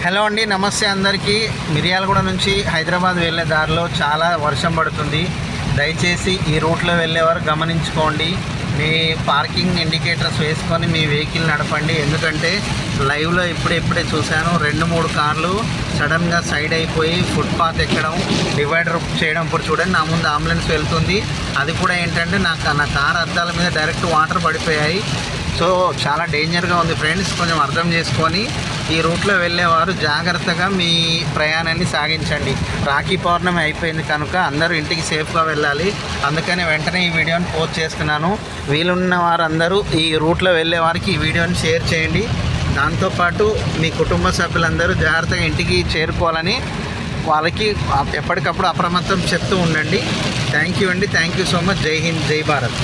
Hello అండి, నమస్తే అందరికీ. మిర్యాలగూడ నుంచి హైదరాబాద్ వెళ్ళే దారిలో చాలా వర్షం పడుతుంది. దయచేసి ఈ రూట్లో వెళ్ళేవారు గమనించుకోండి. మీ పార్కింగ్ ఇండికేటర్స్ వేసుకొని మీ వెహికల్ నడపండి. ఎందుకంటే లైవ్లో ఇప్పుడే చూశాను, 2-3 కార్లు సడన్గా సైడ్ అయిపోయి ఫుట్పాత్ ఎక్కడం, డివైడర్ చేయడం. ఇప్పుడు చూడండి, నా ముందు అంబులెన్స్ వెళ్తుంది. అది కూడా ఏంటంటే నా కార్ అద్దాల మీద డైరెక్ట్ వాటర్ పడిపోయాయి. సో చాలా డేంజర్గా ఉంది ఫ్రెండ్స్. కొంచెం అర్థం చేసుకొని ఈ రూట్లో వెళ్ళేవారు జాగ్రత్తగా మీ ప్రయాణాన్ని సాగించండి. రాఖీ పౌర్ణమి అయిపోయింది కనుక అందరూ ఇంటికి సేఫ్గా వెళ్ళాలి. అందుకని వెంటనే ఈ వీడియోని పోస్ట్ చేస్తున్నాను. వీలున్న వారందరూ ఈ రూట్లో వెళ్ళే వారికి ఈ వీడియోని షేర్ చేయండి. దాంతోపాటు మీ కుటుంబ సభ్యులందరూ జాగ్రత్తగా ఇంటికి చేరుకోవాలని వాళ్ళకి ఎప్పటికప్పుడు అప్రమత్తం చెప్తూ ఉండండి. థ్యాంక్ యూ అండి. Thank you so much. జై హింద్, జై భారత్.